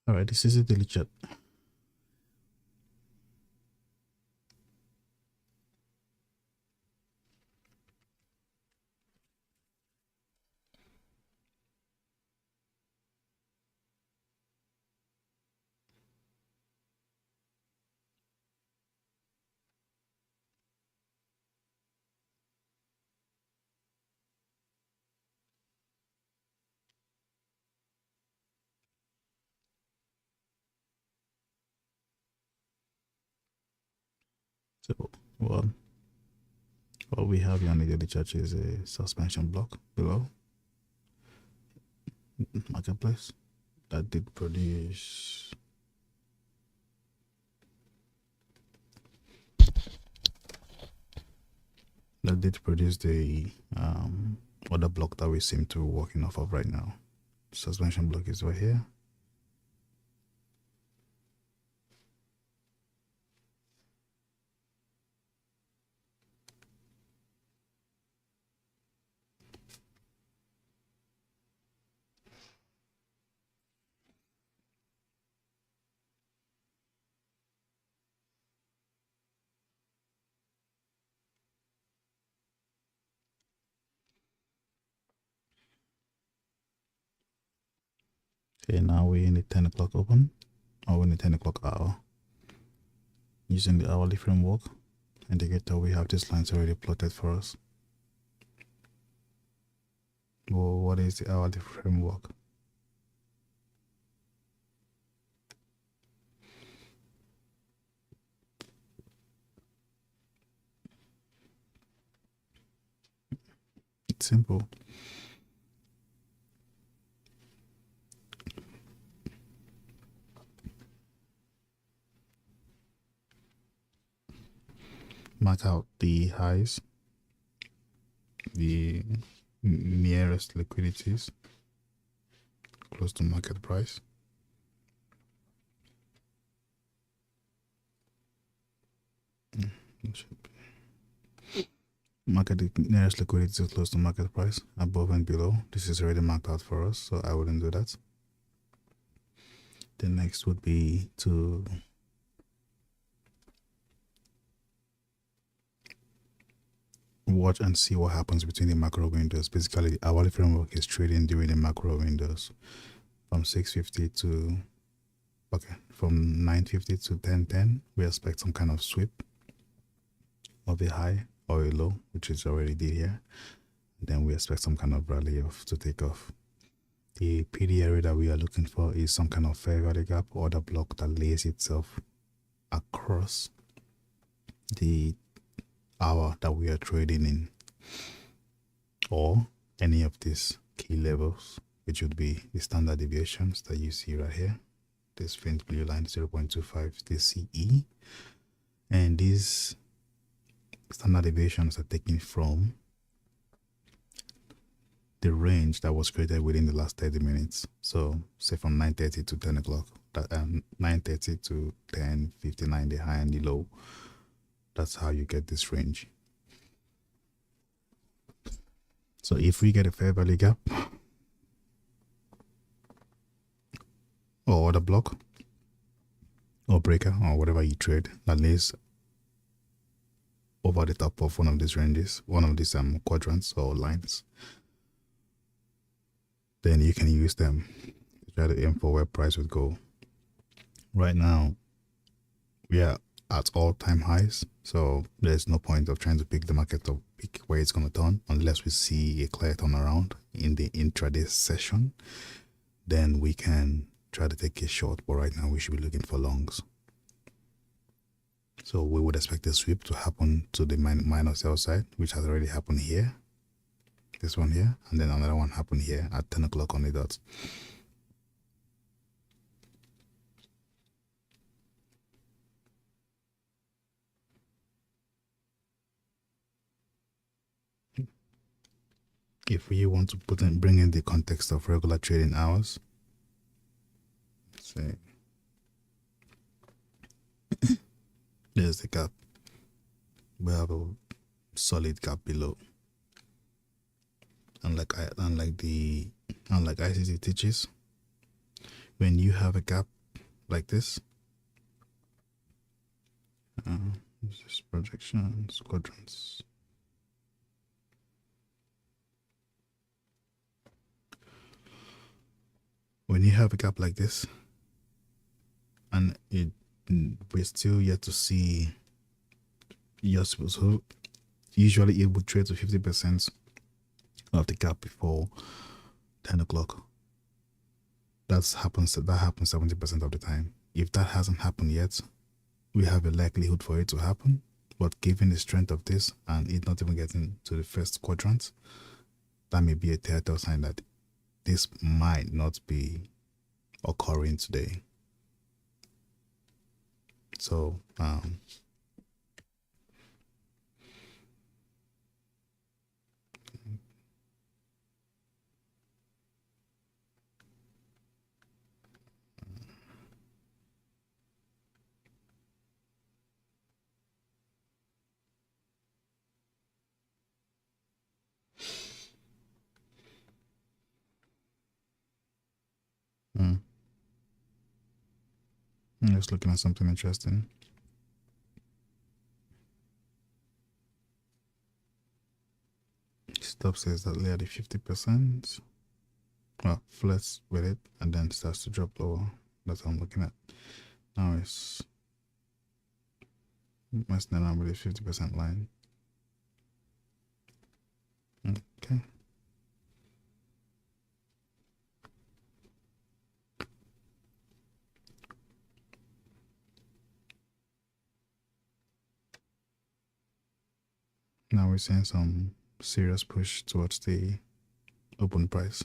All right, this is a daily chat. So, well, what we have here on the daily chat is a suspension block below marketplace that did produce the other block that we seem to be working off of right now. Suspension block is right here. Okay, now we're in the 10 o'clock open, or in the 10 o'clock hour. Using the hourly framework indicator, we have these lines already plotted for us. Well, what is the hourly framework? It's simple. Mark out the highs, the nearest liquidities close to market price. Market the nearest liquidity is close to market price, above and below. This is already marked out for us, so I wouldn't do that. The next would be to watch and see what happens between the macro windows. Basically, the hourly framework is trading during the macro windows from 650 to from 950 to 1010. We expect some kind of sweep of a high or a low, which is already did here. Then we expect some kind of rally to take off. The PD area that we are looking for is some kind of fair value gap or the block that lays itself across the hour that we are trading in, or any of these key levels, which would be the standard deviations that you see right here. This faint blue line 0.25, the CE, and these standard deviations are taken from the range that was created within the last 30 minutes. So say from 9:30 to 10 o'clock, 9:30 to 10:59, the high and the low. That's how you get this range. So if we get a fair value gap or the block or breaker or whatever you trade that lays over the top of one of these ranges, one of these quadrants or lines, then you can use them to try to aim for where price would go. Right now, we are at all-time highs. So there's no point of trying to pick the market or pick where it's going to turn unless we see a clear turnaround in the intraday session. Then we can try to take a short, but right now we should be looking for longs. So we would expect a sweep to happen to the minor sell side, which has already happened here. This one here, and then another one happened here at 10 o'clock on the dot. If we want to bring in the context of regular trading hours, let's say there's the gap. We have a solid gap below. Unlike ICT teaches, when you have a gap like this, this is projections, quadrants. When you have a gap like this, and we're still yet to see, you're supposed to usually it would trade to 50% of the gap before 10 o'clock. That happens 70% of the time. If that hasn't happened yet, we have a likelihood for it to happen. But given the strength of this and it not even getting to the first quadrant, that may be a telltale sign that this might not be occurring today. So just looking at something interesting. Stop says that layer the 50%. Well, flirts with it and then starts to drop lower. That's what I'm looking at. Now it's messing around with the 50% line. Okay. Now we're seeing some serious push towards the open price.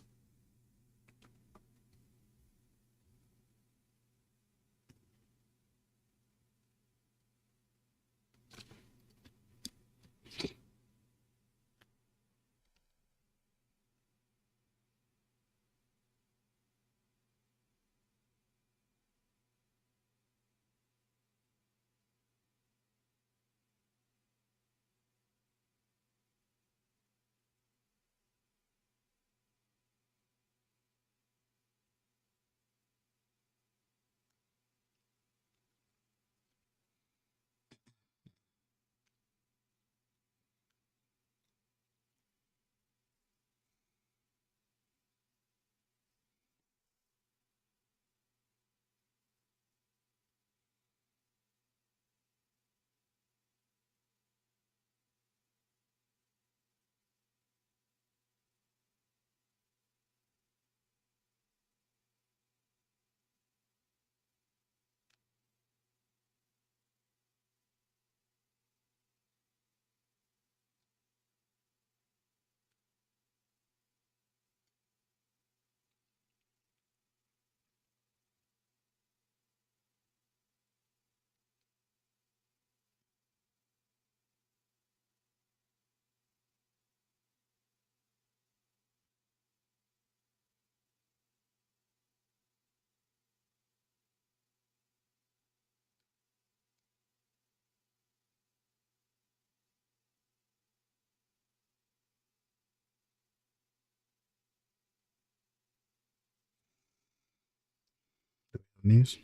News.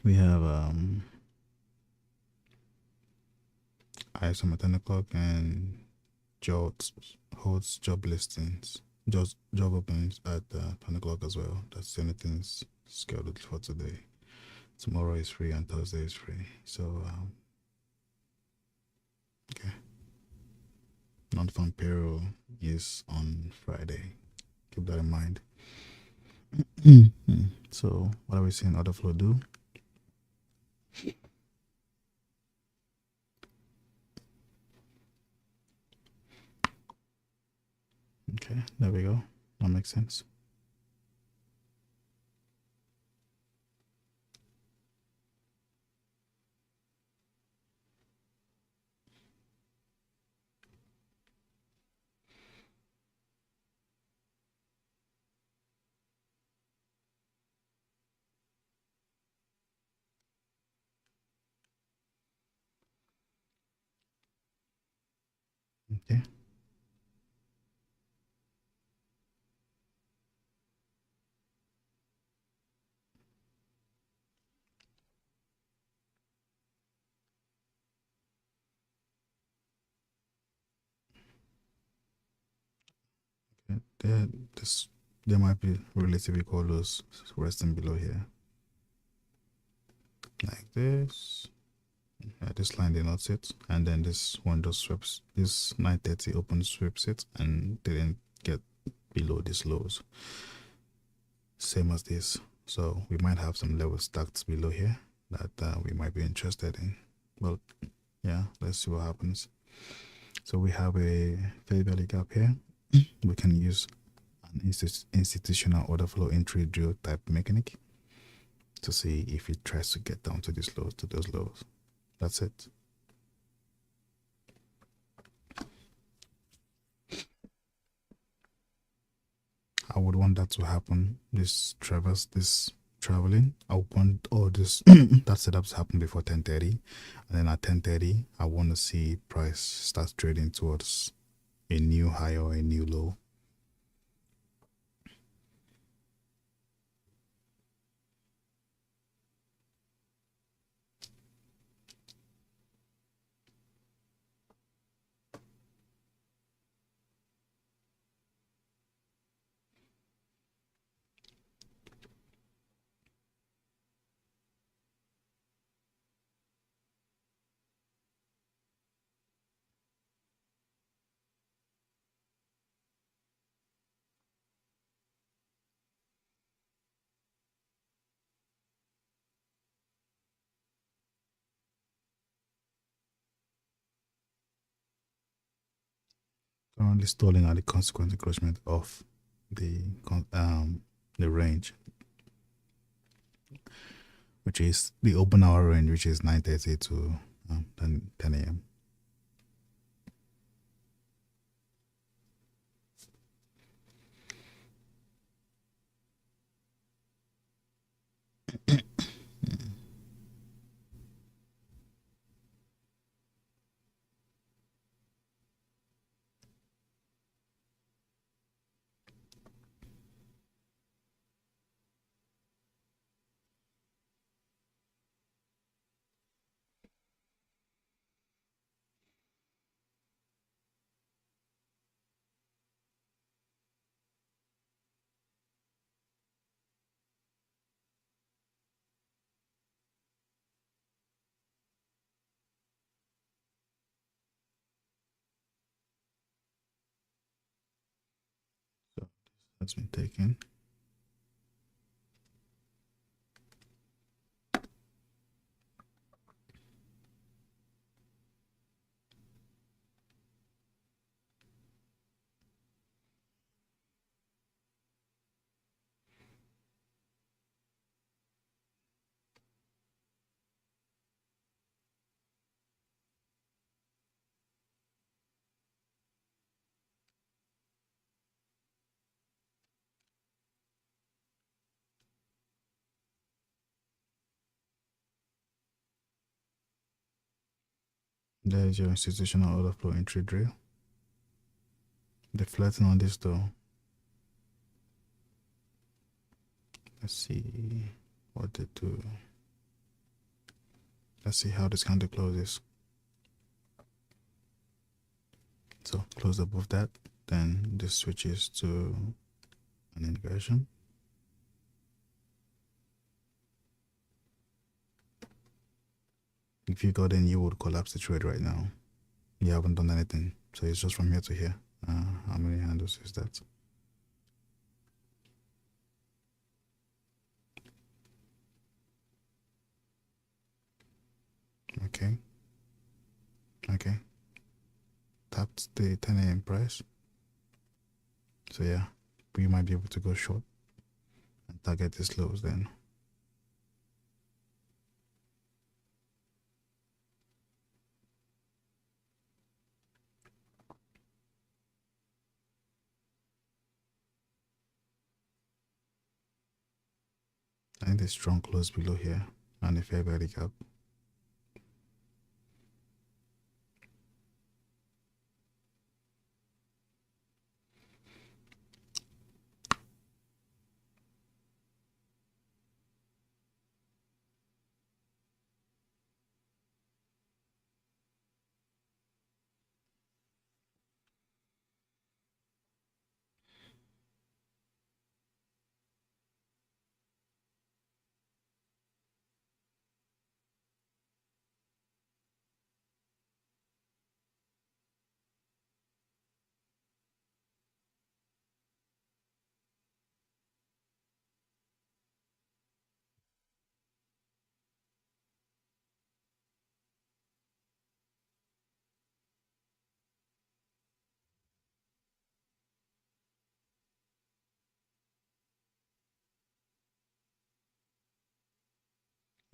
We have ISM at 10 o'clock and JOLTS holds job listings. Just job opens at 10 o'clock as well. That's the only things scheduled for today. Tomorrow is free and Thursday is free. So, okay. Non-farm payroll is on Friday. Keep that in mind. So, what are we seeing order flow do? Okay, there we go. That makes sense. Okay. There, this, there might be relatively close resting below here. Like this. This line did not sit, and then this one just sweeps. This 930 open sweeps it and didn't get below these lows. Same as this. So we might have some levels stacked below here that we might be interested in. But yeah, let's see what happens. So we have a fair value gap here. We can use an institutional order flow entry drill type mechanic to see if it tries to get down to these lows, to those lows. That's it. I would want that to happen. This traveling. I want all this that setup to happen before 10:30, and then at 10:30, I want to see price start trading towards a new high or a new low. Currently stalling at the consequent encroachment of the range, which is the open hour range, which is 9:30 to 10 a.m. So that's been taken. There is your institutional order flow entry drill. Deflecting on this though. Let's see what they do. Let's see how this candle closes. So close above that. then this switches to an inversion. If you got in, you would collapse the trade right now. You haven't done anything, so it's just from here to here. How many handles is that? Okay. Okay. Tapped the 10 a.m. price. So yeah, we might be able to go short and target these lows then. I think the strong close below here and a fair value gap.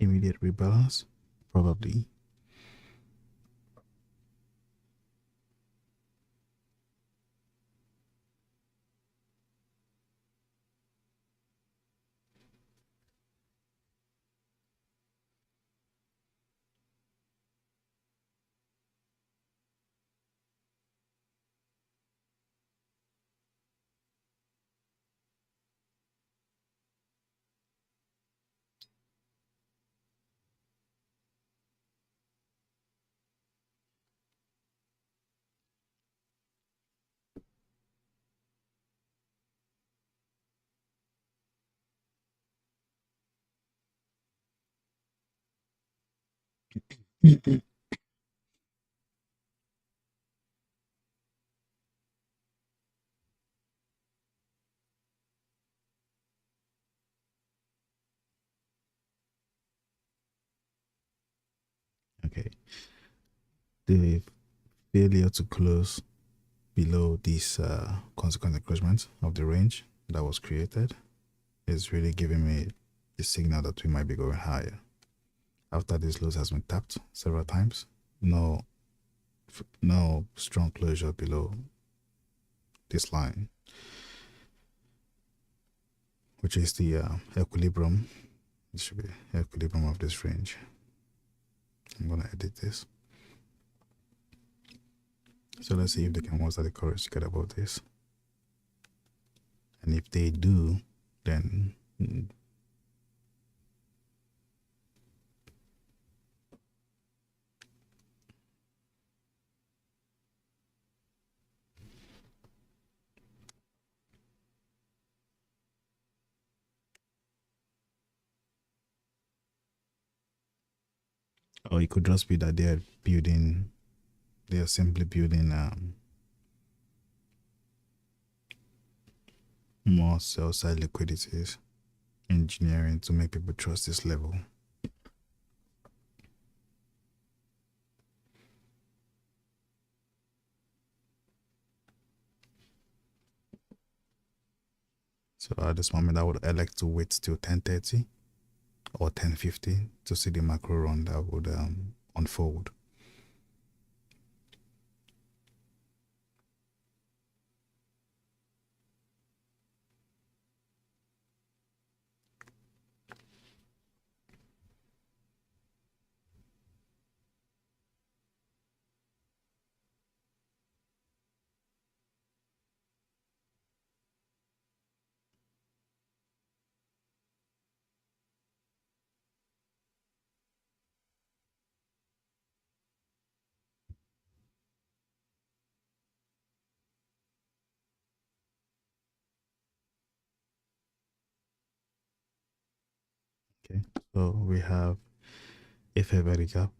Immediate rebalance, probably. Okay. The failure to close below this consequent encroachment of the range that was created is really giving me the signal that we might be going higher. After this lows has been tapped several times, no strong closure below this line, which is the equilibrium. It should be equilibrium of this range. I'm gonna edit this. So let's see if they can muster the courage to get above this. And if they do, then or it could just be that they are simply building more sell side liquidities, engineering to make people trust this level. So at this moment, I would elect to wait till 10:30 or 10:50 to see the macro run that would unfold. Okay, so we have a fair value gap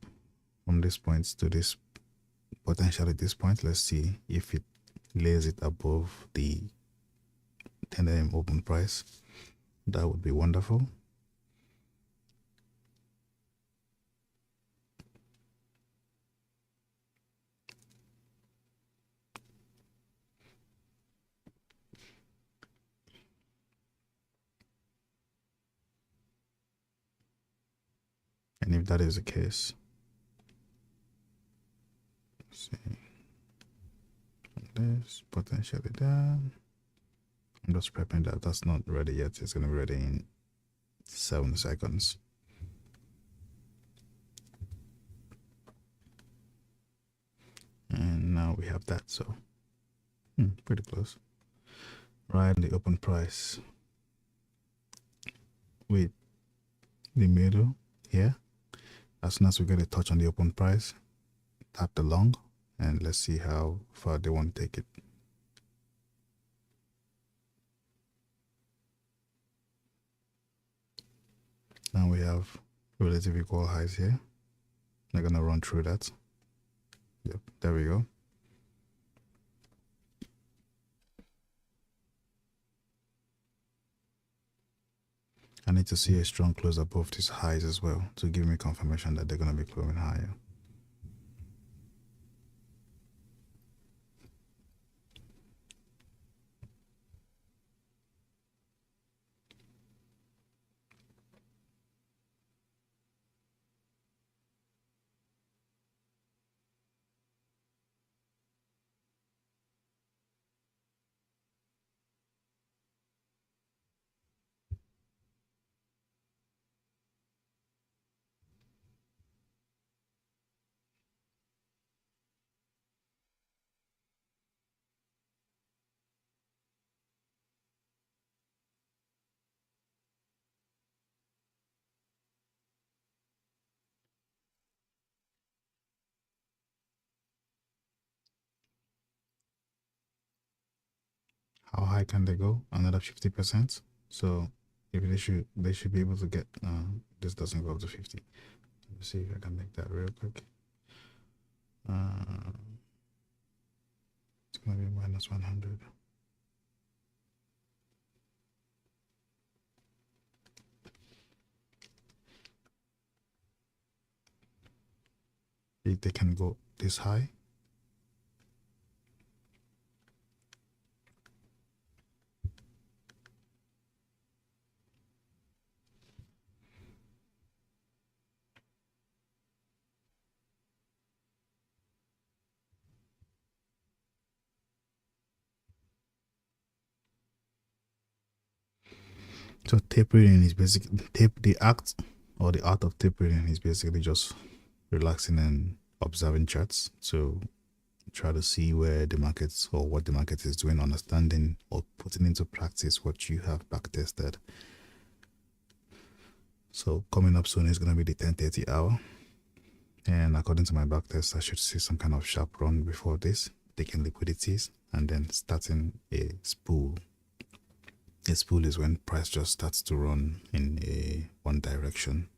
from this point to this, potentially this point. Let's see if it lays it above the 10 a.m. open price. That would be wonderful. And if that is the case, let's see this potentially that. I'm just prepping that. That's not ready yet. It's gonna be ready in 7 seconds. And now we have that. So pretty close. Right in the open price with the middle here. As soon as we get a touch on the open price, tap the long and let's see how far they want to take it. Now we have relative equal highs here. They're gonna run through that. Yep, there we go. I need to see a strong close above these highs as well to give me confirmation that they're gonna be closing higher. How high can they go? Another 50%. So if they should be able to get this doesn't go up to 50. Let me see if I can make that real quick. It's gonna be minus 100. If they can go this high, so tape reading is basically the act or the art of tape reading is basically just relaxing and observing charts to try to see where the markets or what the market is doing, understanding or putting into practice what you have back tested. So coming up soon is going to be the 10:30 hour, and according to my back test, I should see some kind of sharp run before this, taking liquidities and then starting a spool. A spool is when price just starts to run in a one direction.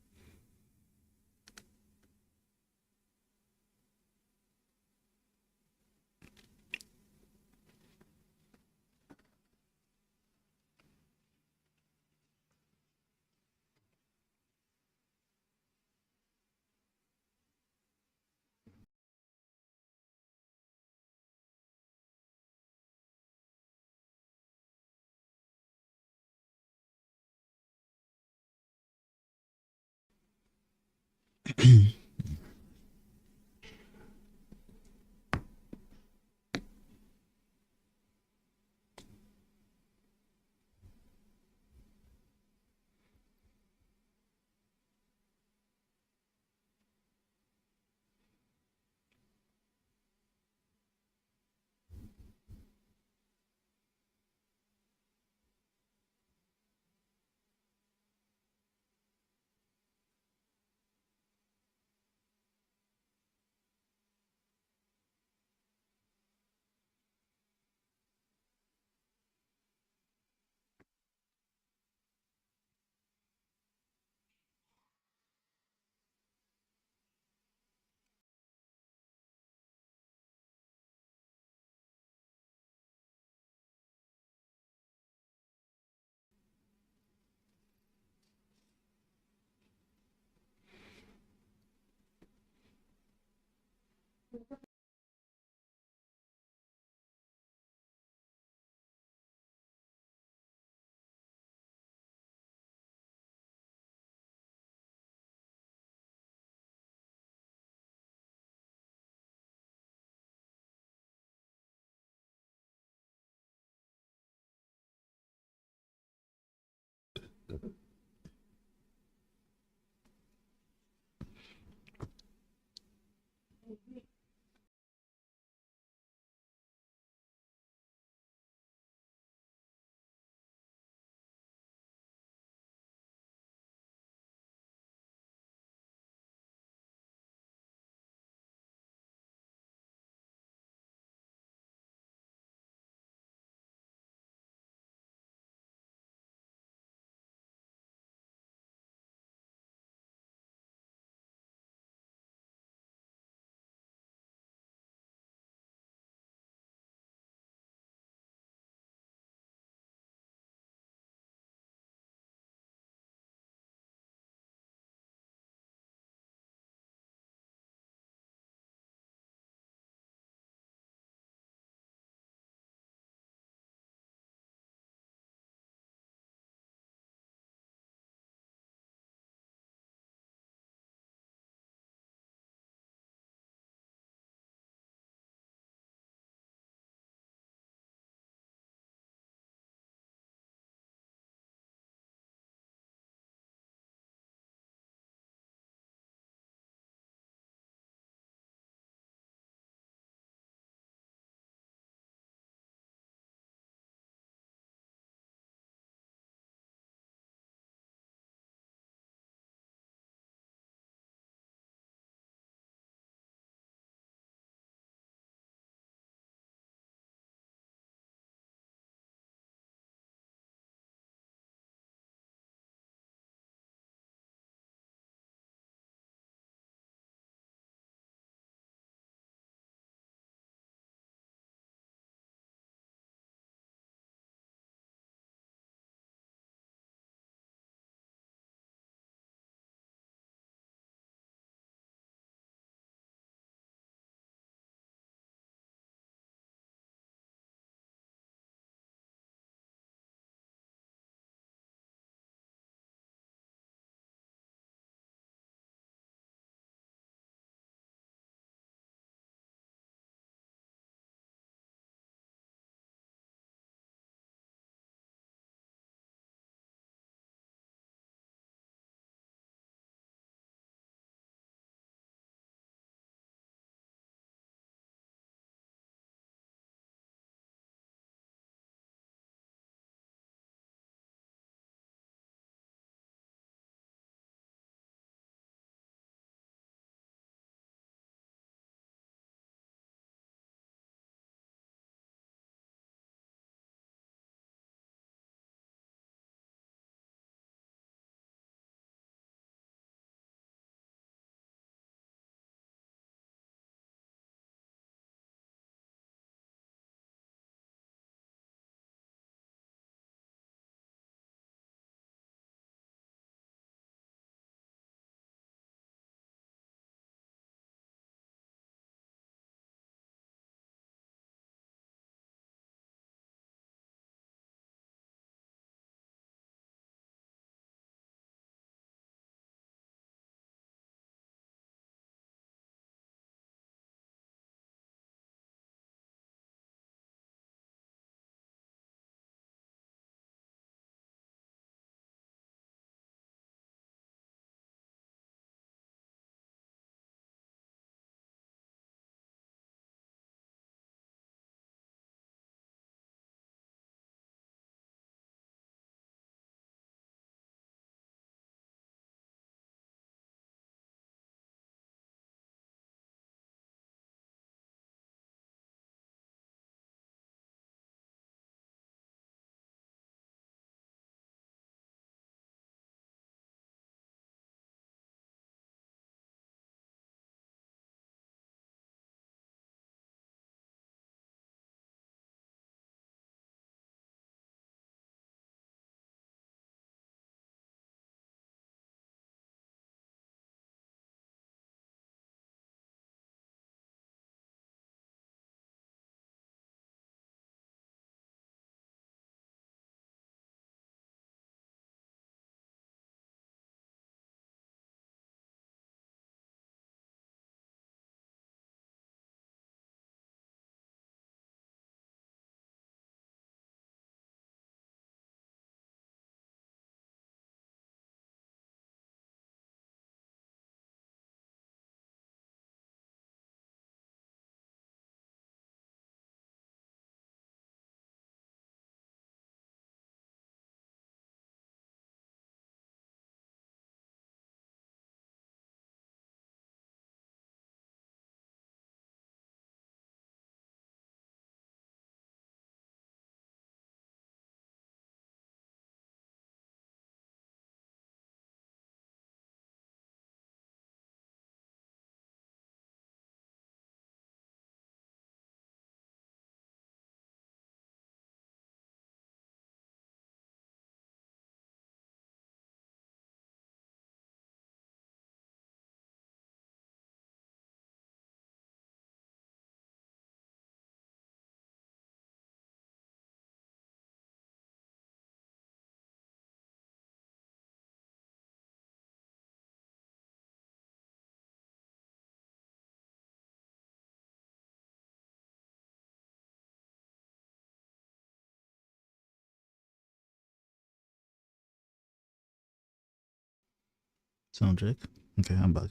Sound check. Okay, I'm back.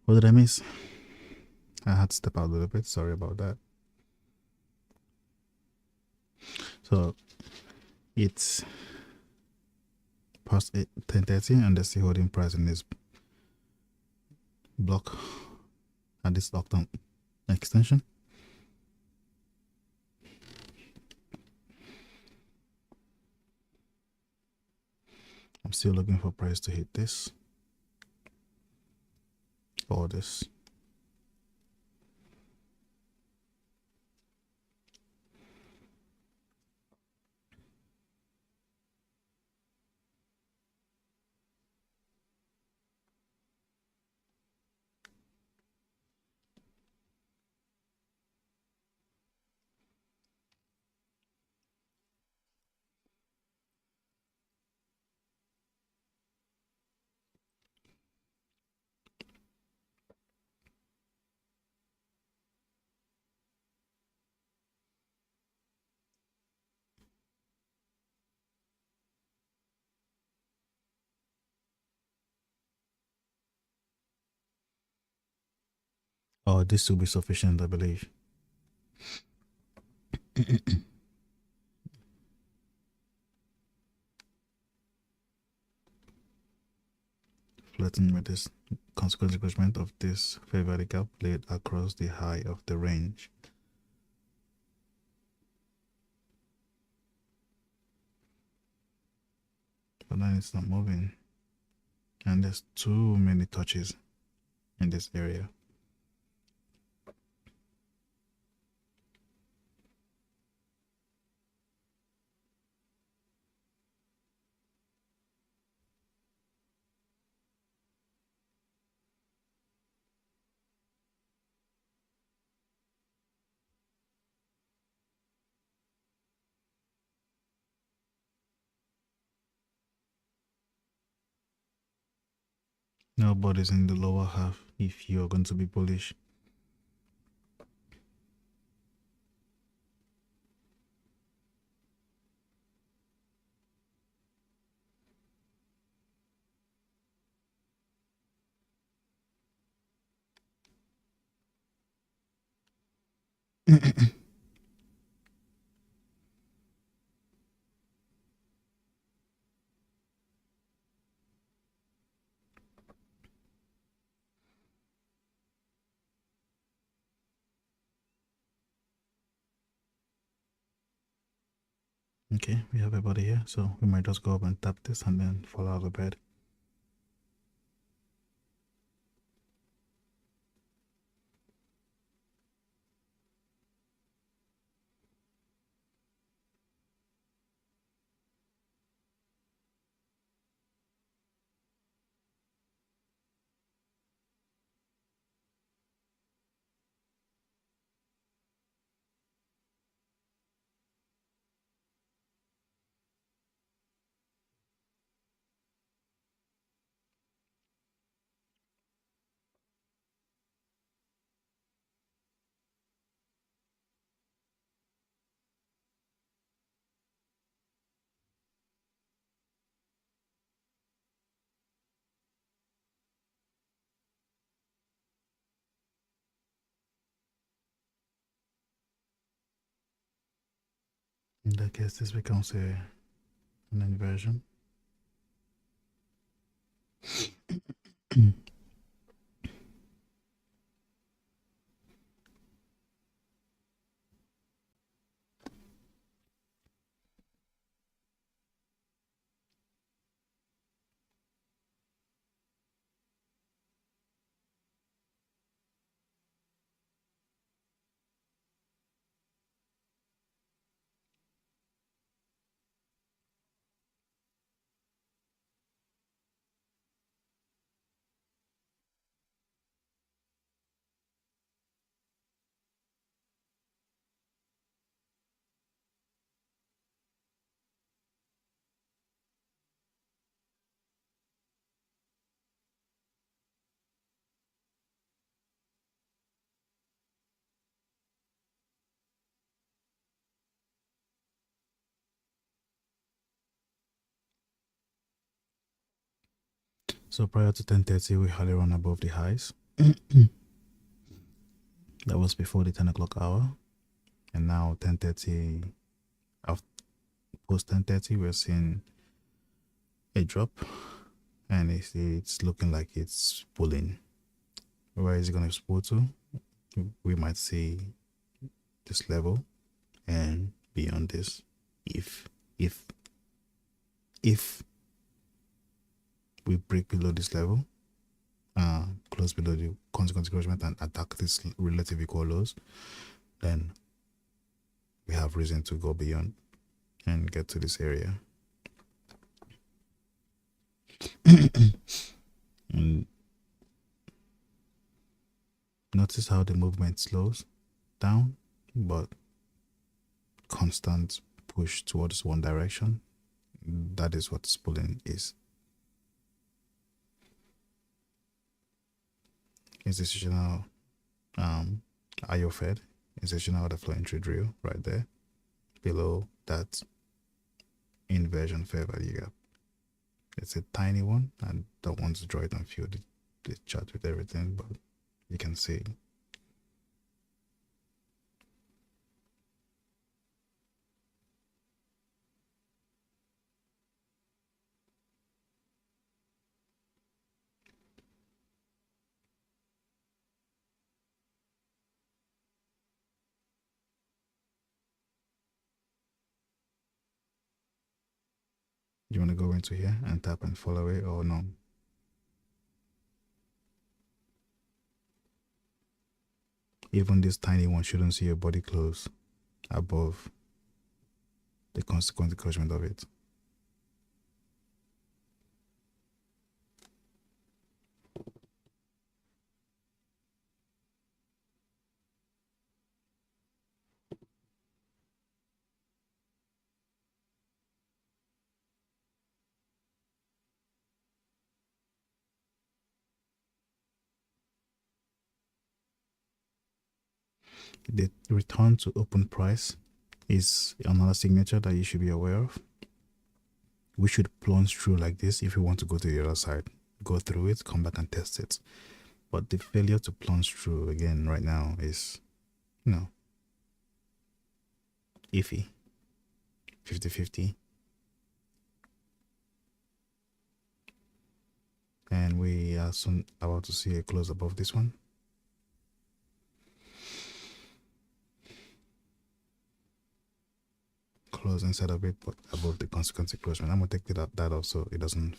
What did I miss? I had to step out a little bit. Sorry about that. So it's past 10:30 and there's the holding price in this block at this lockdown extension. I'm still looking for price to hit this or this. Oh, this will be sufficient, I believe. Flirting with this consequence encroachment of this fair value gap laid across the high of the range. But then it's not moving. And there's too many touches in this area. Nobody's in the lower half if you're going to be bullish. Okay, we have a body here, so we might just go up and tap this and then fall out of the bed. In that case, this becomes an inversion. So prior to 10:30, we hardly run above the highs. That was before the 10 o'clock hour. And now 10:30, post 10:30, we're seeing a drop. And it's looking like it's pulling. Where is it going to pull to? We might see this level and beyond this if we break below this level, close below the consequence encouragement and attack this relative equal lows, then we have reason to go beyond and get to this area. And notice how the movement slows down, but constant push towards one direction. That is what pulling is. Institutional IO Fed, institutional order flow entry drill right there below that inversion fair value gap. It's a tiny one. I don't want to draw it and fill the chart with everything, but you can see. You want to go into here and tap and fall away or no? Even this tiny one shouldn't see your body close above the consequent encouragement of it. The return to open price is another signature that you should be aware of. We should plunge through like this if we want to go to the other side. Go through it, come back and test it. But the failure to plunge through again right now is, iffy. 50-50. And we are soon about to see a close above this one. Close inside of it, but above the consequence encouragement. I'm going to take that off so it doesn't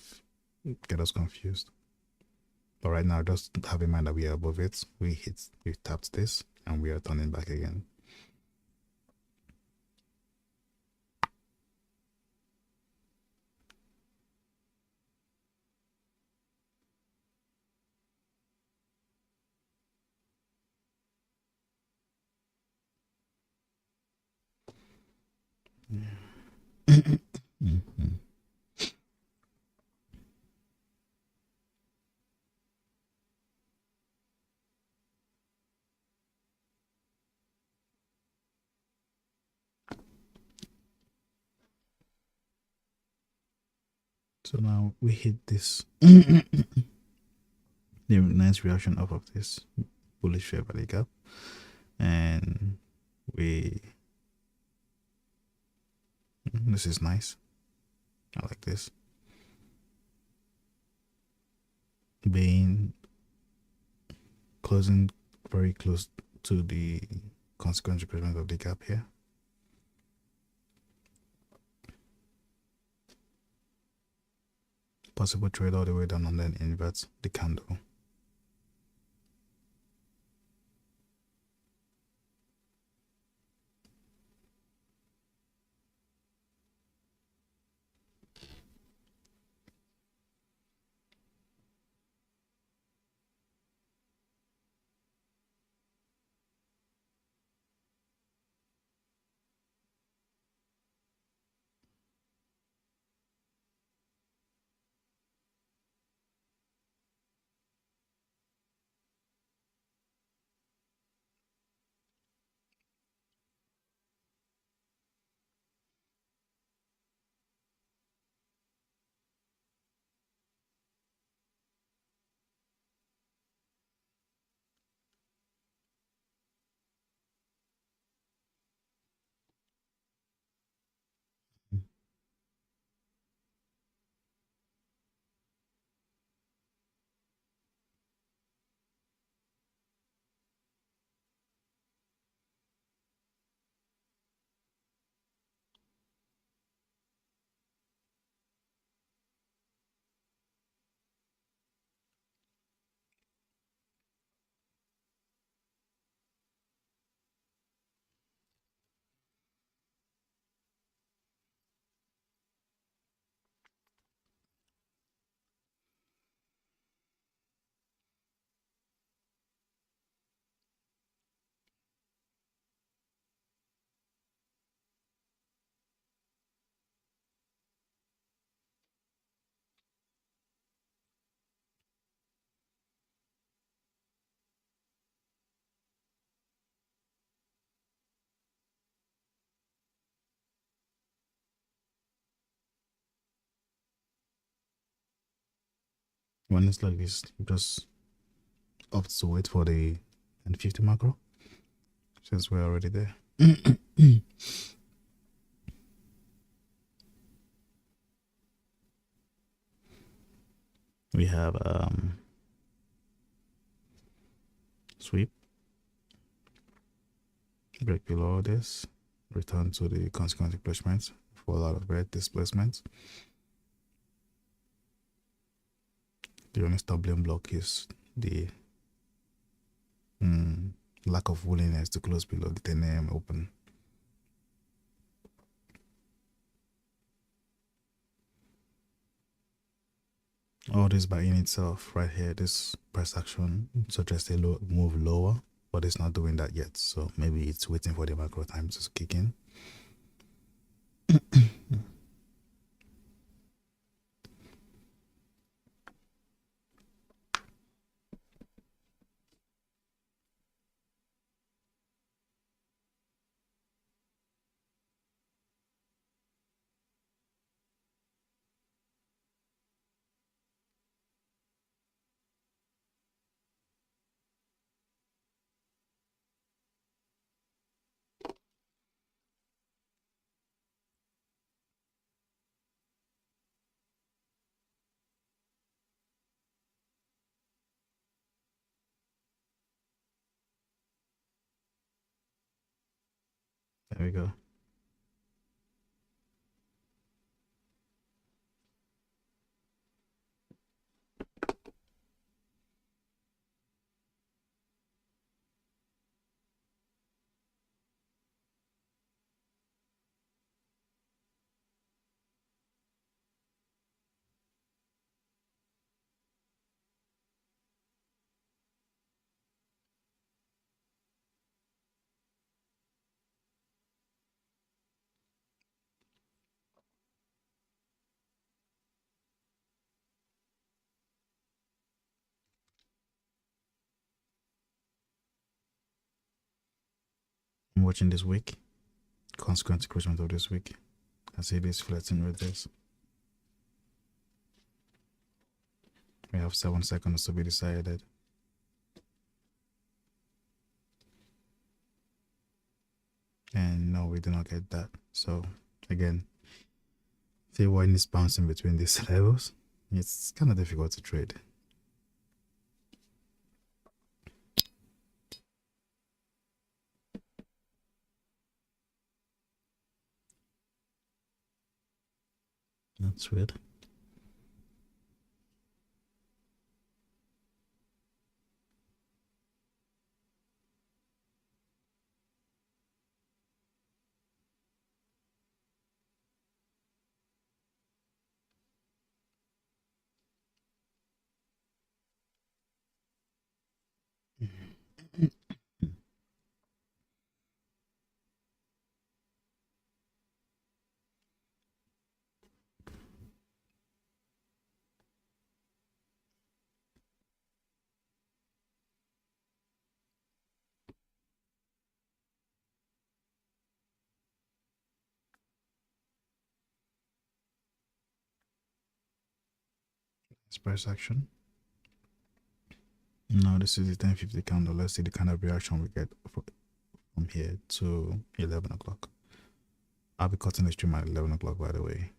get us confused. But right now, just have in mind that we are above it. We've tapped this, and we are turning back again. So now we hit this the nice reaction off of this bullish fair value gap, and this is nice. I like this. Being closing very close to the consequential increment of the gap here. Possible trade all the way down and then invert the candle. When it's like this, you just opt to wait for the N50 macro since we're already there. We have sweep, break below this, return to the consequent replacements for a lot of red displacements. The only stumbling block is the lack of willingness to close below the 10 a.m. open. All this by in itself right here, this price action suggests a move lower, but it's not doing that yet. So maybe it's waiting for the macro time to kick in. There we go. I'm watching this week, consequent equation of this week. I see this flirting with this. We have 7 seconds to be decided. And no, we do not get that. So again, see when it's bouncing between these levels, it's kind of difficult to trade. That's weird. Price action. Now this is the 1050 candle. Let's see the kind of reaction we get from here to 11 o'clock. I'll be cutting the stream at 11 o'clock, by the way.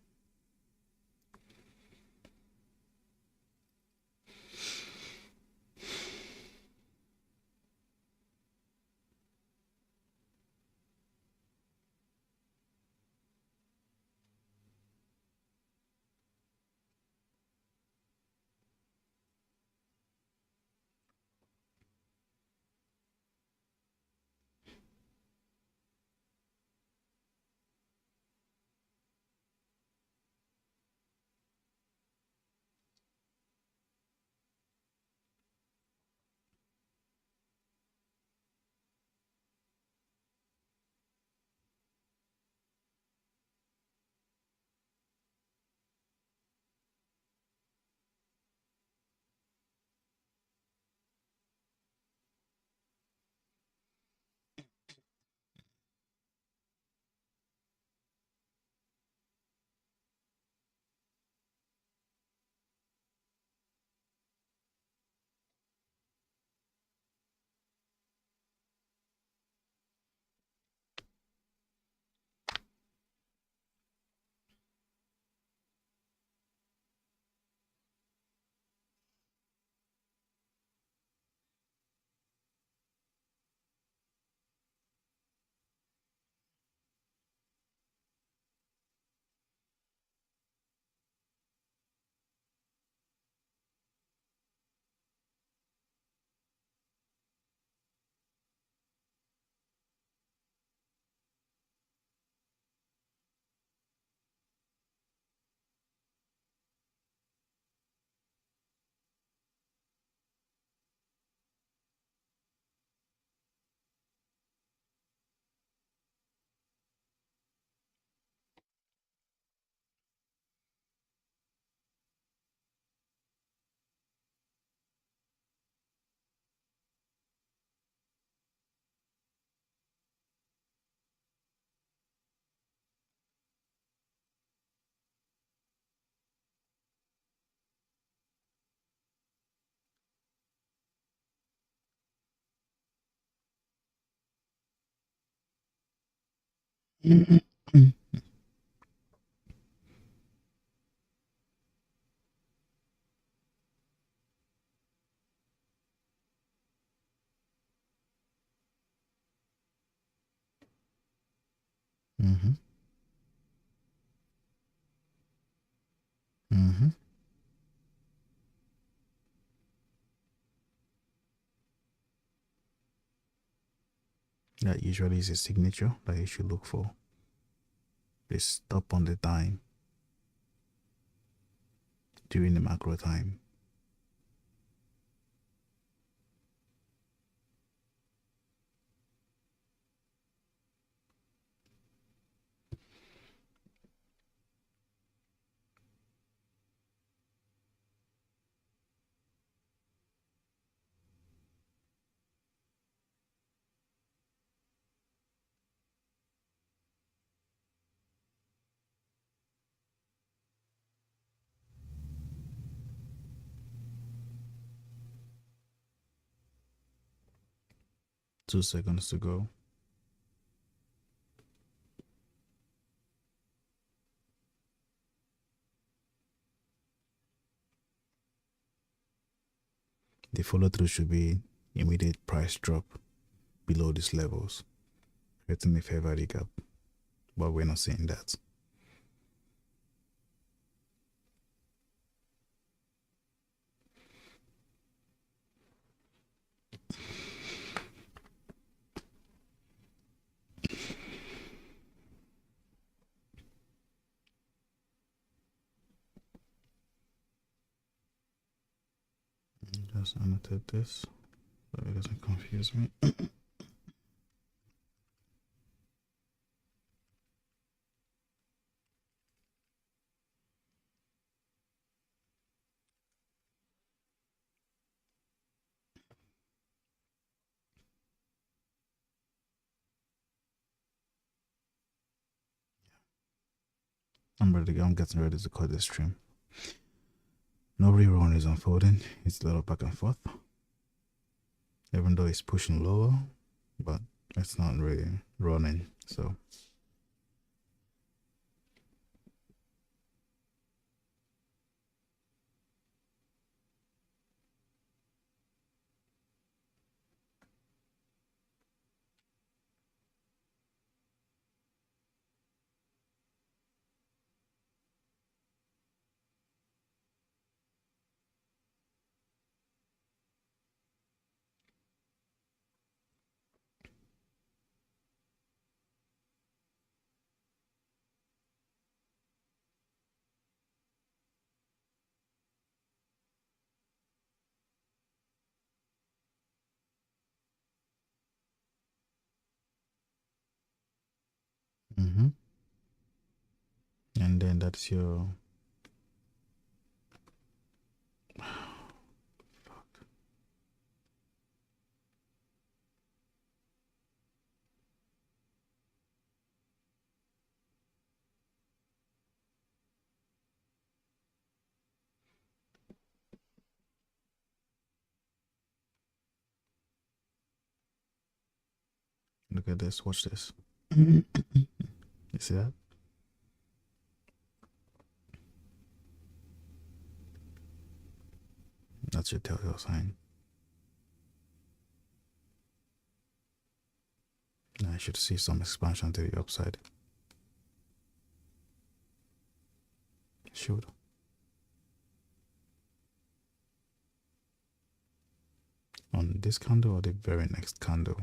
Mm-hmm. Mm-hmm. That usually is a signature that you should look for. They stop on the time during the macro time. Two seconds to go. The follow through should be immediate price drop below these levels, creating a fair value gap. But we're not seeing that. Just annotate this so it doesn't confuse me. I'm getting ready to cut this stream. No rerun is unfolding. It's a little back and forth. Even though it's pushing lower, but it's not really running. So mm-hmm. And then that's your look at this, watch this. You see that? That's your telltale sign. Now I should see some expansion to the upside. Should. On this candle or the very next candle?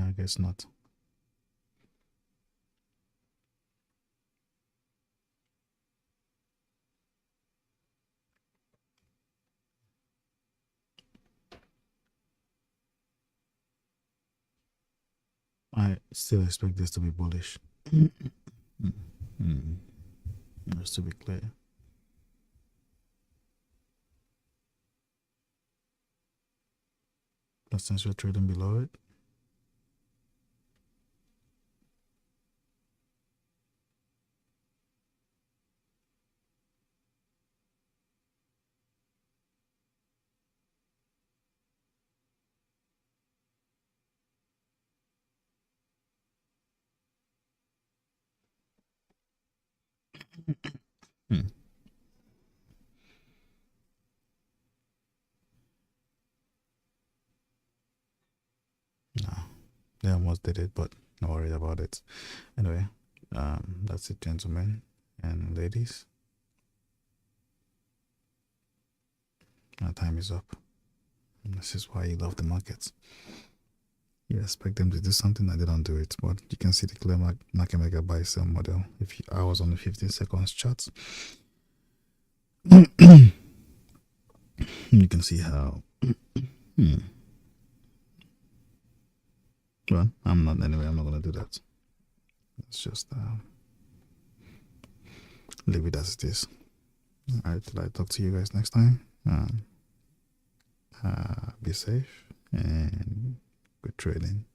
I guess not. I still expect this to be bullish. Just to be clear. But since we're trading below it, no, they almost did it, but not worried about it. Anyway, that's it, gentlemen and ladies. Our time is up. And this is why you love the markets. You expect them to do something that they don't do it, but you can see the clear market maker buy sell model. If I was on the 15 seconds chart, you can see how. Well, I'm not anyway. I'm not gonna do that. Let's just leave it as it is. All right, till I talk to you guys next time. Be safe and good trading.